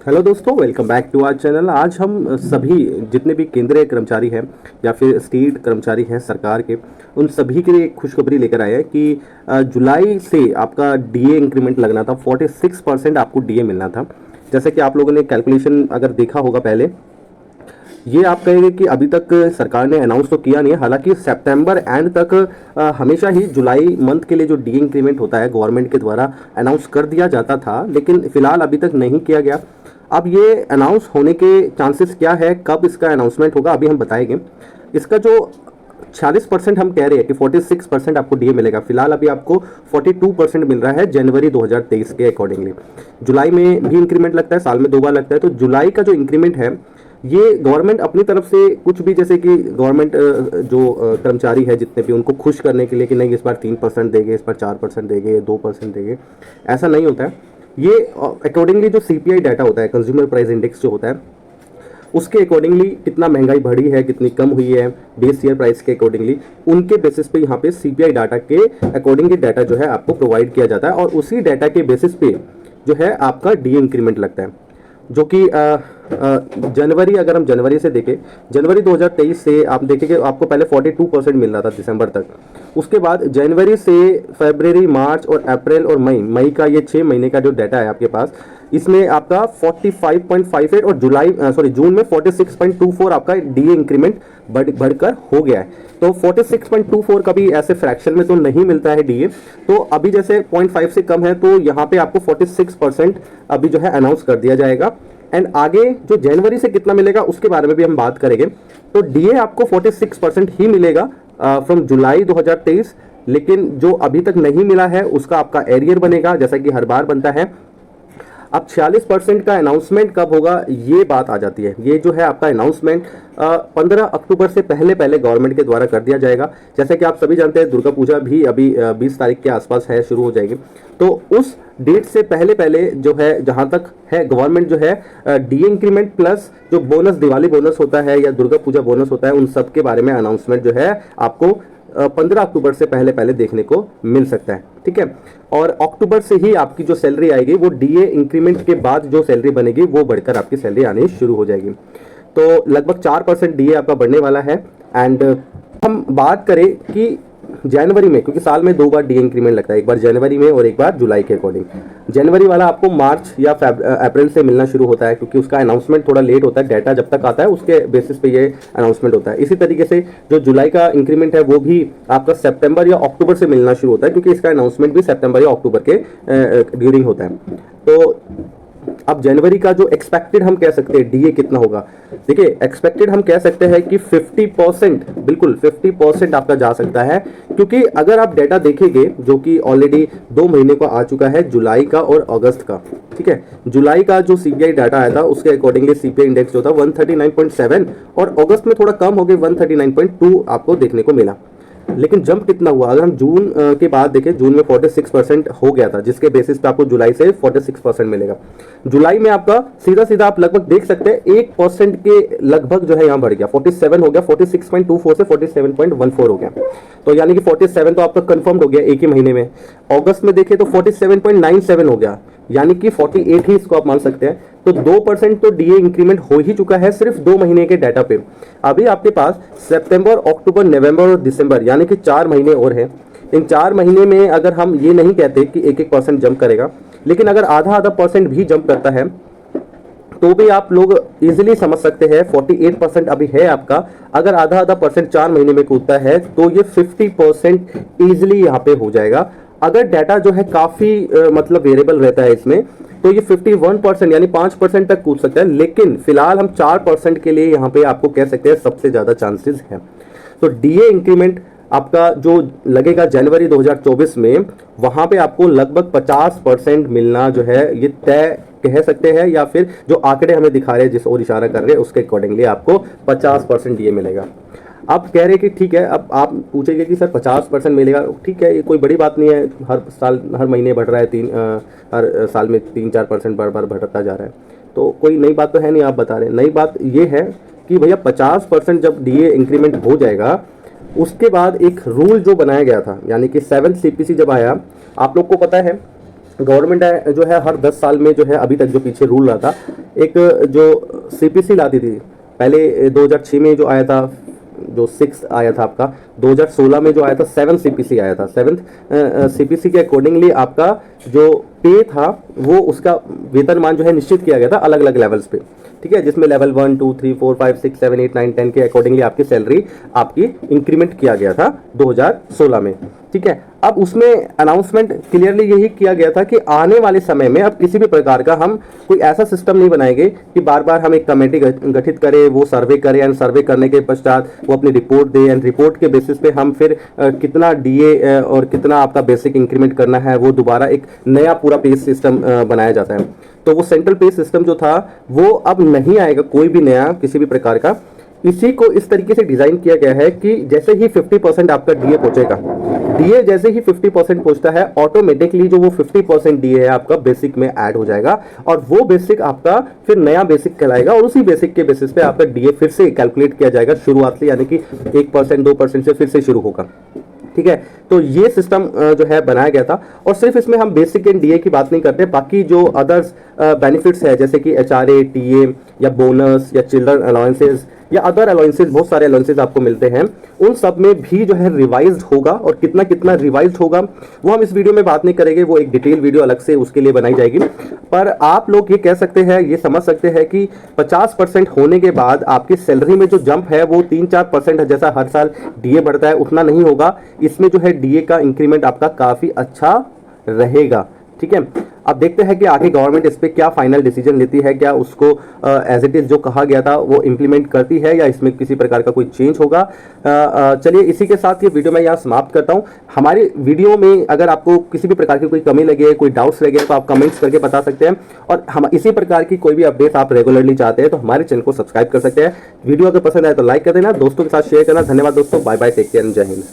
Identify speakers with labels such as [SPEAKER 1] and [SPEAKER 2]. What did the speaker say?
[SPEAKER 1] Hello दोस्तों, welcome back to our channel. आज हम सभी जितने भी केंद्रीय कर्मचारी हैं या फिर स्टेट कर्मचारी हैं सरकार के, उन सभी के लिए एक खुशखबरी लेकर आए हैं कि जुलाई से आपका डीए इंक्रीमेंट लगना था। 46% आपको डीए मिलना था। जैसे कि आप लोगों ने कैलकुलेशन अगर देखा होगा पहले, ये आप कहेंगे कि अभी तक सरकार ने अनाउंस तो किया नहीं है। हालांकि सितंबर एंड तक हमेशा ही जुलाई मंथ के लिए जो डी इंक्रीमेंट होता है गवर्नमेंट के द्वारा अनाउंस कर दिया जाता था, लेकिन फिलहाल अभी तक नहीं किया गया। अब ये अनाउंस होने के चांसेस क्या है, कब इसका अनाउंसमेंट होगा, अभी हम बताएंगे। इसका जो 46% हम कह रहे हैं कि 46% आपको डीए मिलेगा, फिलहाल अभी आपको 42% मिल रहा है जनवरी 2023 के अकॉर्डिंगली। जुलाई में भी इंक्रीमेंट लगता है, साल में 2 बार लगता है। तो जुलाई का जो इंक्रीमेंट है ये गवर्नमेंट अपनी तरफ से कुछ भी, जैसे कि गवर्नमेंट जो कर्मचारी है जितने भी, उनको खुश करने के लिए कि नहीं इस बार 3% देंगे, इस बार 4% देंगे, 2% देंगे, ऐसा नहीं होता है। ये अकॉर्डिंगली जो सीपीआई डाटा होता है, कंज्यूमर प्राइस इंडेक्स जो होता है, उसके अकॉर्डिंगली कितना महंगाई बढ़ी है, कितनी कम हुई है, बेस ईयर प्राइस के अकॉर्डिंगली, उनके बेसिस पे यहाँ पे सीपीआई डाटा के अकॉर्डिंगली डाटा जो है आपको प्रोवाइड किया जाता है और उसी डाटा के बेसिस पे जो है आपका डी इंक्रीमेंट लगता है। जो कि जनवरी, अगर हम जनवरी से देखें, जनवरी 2023 से आप देखेंगे आपको पहले 42% मिल रहा था दिसंबर तक। उसके बाद जनवरी से फरवरी, मार्च और अप्रैल और मई का ये 6 महीने का जो डाटा है आपके पास, इसमें आपका 45.58 और जून में 46.24 आपका डीए इंक्रीमेंट बढ़कर हो गया है। तो 46.24 कभी ऐसे फ्रैक्शन में तो नहीं मिलता है डीए, तो अभी जैसे 0.5 से कम है तो यहाँ पे आपको 46% अभी जो है अनाउंस कर दिया जाएगा। एंड आगे जो जनवरी से कितना मिलेगा उसके बारे में भी हम बात करेंगे। तो डीए आपको 46% ही मिलेगा फ्रॉम जुलाई 2023, लेकिन जो अभी तक नहीं मिला है उसका आपका एरियर बनेगा, जैसा कि हर बार बनता है। अब 46% का अनाउंसमेंट कब होगा ये बात आ जाती है। ये जो है आपका अनाउंसमेंट 15 अक्टूबर से पहले गवर्नमेंट के द्वारा कर दिया जाएगा। जैसे कि आप सभी जानते हैं दुर्गा पूजा भी अभी 20 तारीख के आसपास है, शुरू हो जाएगी। तो उस डेट से पहले जो है, जहां तक है, गवर्नमेंट जो है डी इंक्रीमेंट प्लस जो बोनस, दिवाली बोनस होता है या दुर्गा पूजा बोनस होता है, उन सब के बारे में अनाउंसमेंट जो है आपको 15 अक्टूबर से पहले देखने को मिल सकता है। ठीक है, और अक्टूबर से ही आपकी जो सैलरी आएगी वो डीए इंक्रीमेंट के बाद जो सैलरी बनेगी वो बढ़कर आपकी सैलरी आनी शुरू हो जाएगी। तो लगभग 4% डीए आपका बढ़ने वाला है। एंड हम बात करें कि जनवरी में, क्योंकि साल में 2 बार डी इंक्रीमेंट लगता है, एक बार जनवरी में और एक बार जुलाई के अकॉर्डिंग। जनवरी वाला आपको मार्च या अप्रैल से मिलना शुरू होता है, क्योंकि उसका अनाउंसमेंट थोड़ा लेट होता है, डाटा जब तक आता है उसके बेसिस पे ये अनाउंसमेंट होता है। इसी तरीके से जो जुलाई का इंक्रीमेंट है वो भी आपका सितंबर या अक्टूबर से मिलना शुरू होता है, क्योंकि इसका अनाउंसमेंट भी सितंबर या अक्टूबर के ड्यूरिंग होता है। तो अब जनवरी का जो एक्सपेक्टेड हम कह सकते हैं डीए कितना होगा, देखिए एक्सपेक्टेड हम कह सकते हैं कि 50%, बिल्कुल 50% आपका जा सकता है। क्योंकि अगर आप डेटा देखेंगे जो कि ऑलरेडी 2 महीने को आ चुका है, जुलाई का और अगस्त का। ठीक है, जुलाई का जो सीपीआई डाटा आया था उसके अकॉर्डिंगली सीपीआई इंडेक्स जो था 139.7 और अगस्त में थोड़ा कम हो गया, 139.2 आपको देखने को मिला। लेकिन जंप कितना हुआ, अगर हम जून के बाद देखें, जून में 46% हो गया था, जिसके बेसिस पे आपको जुलाई से 46% मिलेगा। जुलाई में आपका सीधा आप लगभग देख सकते हैं 1% के लगभग जो है यहाँ बढ़ गया, 47 हो गया, 46.24 से 47.14 हो गया। तो यानी कि 47 तो आपका कंफर्म हो गया एक ही महीने में। अगस्त में देखें तो 47.97 हो गया, यानी कि 48 ही इसको आप मान सकते हैं। तो 2% तो डीए इंक्रीमेंट हो ही चुका है सिर्फ 2 महीने के डाटा पे। अभी आपके पास सितंबर, अक्टूबर, नवंबर और दिसंबर, यानी कि 4 महीने और हैं। इन 4 महीने में अगर हम ये नहीं कहते कि 1% जंप करेगा, लेकिन अगर आधा परसेंट भी जंप करता है तो भी आप लोग इजीली समझ सकते हैं 48% अभी है आपका। अगर आधा परसेंट 4 महीने में कूदता है तो ये 50% इजीली यहाँ पे हो जाएगा। अगर डाटा जो है काफी मतलब वेरिएबल रहता है इसमें, तो ये 51% यानी 5% तक कूद सकता है। लेकिन फिलहाल हम 4% के लिए यहाँ पे आपको कह सकते हैं सबसे ज्यादा चांसेस है। तो डीए इंक्रीमेंट आपका जो लगेगा जनवरी 2024 में, वहां पे आपको लगभग 50% मिलना जो है ये तय कह सकते हैं, या फिर जो आंकड़े हमें दिखा रहे हैं जिस ओर इशारा कर रहे हैं उसके अकॉर्डिंगली आपको 50% डीए मिलेगा। आप कह रहे हैं कि ठीक है, अब आप पूछेंगे कि सर 50% मिलेगा, ठीक है, ये कोई बड़ी बात नहीं है, हर साल हर महीने बढ़ रहा है, हर साल में 3-4% बार बढ़ता जा रहा है, तो कोई नई बात तो है नहीं। आप बता रहे हैं, नई बात ये है कि भैया 50% जब डीए इंक्रीमेंट हो जाएगा, उसके बाद एक रूल जो बनाया गया था, यानी कि 7th सीपीसी जब आया, आप लोग को पता है गवर्नमेंट जो है हर 10 साल में जो है, अभी तक जो पीछे रूल रहा था एक जो सीपीसी लाती थी पहले 2006 में जो आया था, जो 6 आया था आपका, 2016 में जो आया था 7 सीपीसी आया था। 7th सीपीसी के अकॉर्डिंगली आपका जो पे था वो उसका वेतनमान जो है निश्चित किया गया था अलग अलग लेवल्स पे, ठीक है, जिसमें लेवल 1 2 3 4 5 6 7 8 9 10 के अकॉर्डिंगली आपकी सैलरी आपकी इंक्रीमेंट किया गया था 2016 में, ठीक है। अब उसमें अनाउंसमेंट क्लियरली यही किया गया था कि आने वाले समय में अब किसी भी प्रकार का हम कोई ऐसा सिस्टम नहीं बनाएंगे कि बार बार हम एक कमेटी गठित करें, वो सर्वे करें एंड सर्वे करने के पश्चात वो अपनी रिपोर्ट दे एंड रिपोर्ट के बेसिस पे हम फिर कितना डीए और कितना आपका बेसिक इंक्रीमेंट करना है वो दोबारा एक नया पूरा पे सिस्टम बनाया जाता है। तो वो सेंट्रल पे सिस्टम जो था वो अब नहीं आएगा कोई भी नया किसी भी प्रकार का। इसी को इस तरीके से डिजाइन किया गया है कि जैसे ही 50% आपका डीए पहुंचेगा, डीए जैसे ही 50% पहुंचता है ऑटोमेटिकली जो वो 50% डीए है आपका बेसिक में ऐड हो जाएगा और वो बेसिक आपका फिर नया बेसिक कहलाएगा और उसी बेसिक के बेसिस पे आपका डीए फिर से कैलकुलेट किया जाएगा शुरुआत से, यानी कि 1% 2% से फिर से शुरू होगा, ठीक है। तो ये सिस्टम जो है बनाया गया था और सिर्फ इसमें हम बेसिक एंड डीए की बात नहीं करते, बाकी जो अदर्स बेनिफिट्स है जैसे कि एचआरए, टीए या बोनस या चिल्ड्रन अलाउंसेस या अदर अलाउंसेस, बहुत सारे अलाउंसेस आपको मिलते हैं, उन सब में भी जो है रिवाइज्ड होगा और कितना कितना रिवाइज्ड होगा वो हम इस वीडियो में बात नहीं करेंगे, वो एक डिटेल वीडियो अलग से उसके लिए बनाई जाएगी। पर आप लोग ये कह सकते हैं, ये समझ सकते हैं कि 50% होने के बाद आपकी सैलरी में जो जंप है वो 3-4% है, जैसा हर साल डीए बढ़ता है उतना नहीं होगा। इसमें जो है डीए का इंक्रीमेंट आपका काफी अच्छा रहेगा, ठीक है। अब देखते हैं कि आगे गवर्नमेंट इस पे क्या फाइनल डिसीजन लेती है, क्या उसको एज इट इज जो कहा गया था वो इंप्लीमेंट करती है या इसमें किसी प्रकार का कोई चेंज होगा। चलिए इसी के साथ ये वीडियो मैं यहाँ समाप्त करता हूँ। हमारी वीडियो में अगर आपको किसी भी प्रकार की कोई कमी लगे, कोई डाउट्स लगे तो आप कमेंट्स करके बता सकते हैं और हम इसी प्रकार की कोई भी अपडेट आप रेगुलरली चाहते हैं तो हमारे चैनल को सब्सक्राइब कर सकते हैं। वीडियो अगर पसंद आए तो लाइक कर देना, दोस्तों के साथ शेयर करना। धन्यवाद दोस्तों, बाय बाय, टेक केयर, जय हिंद।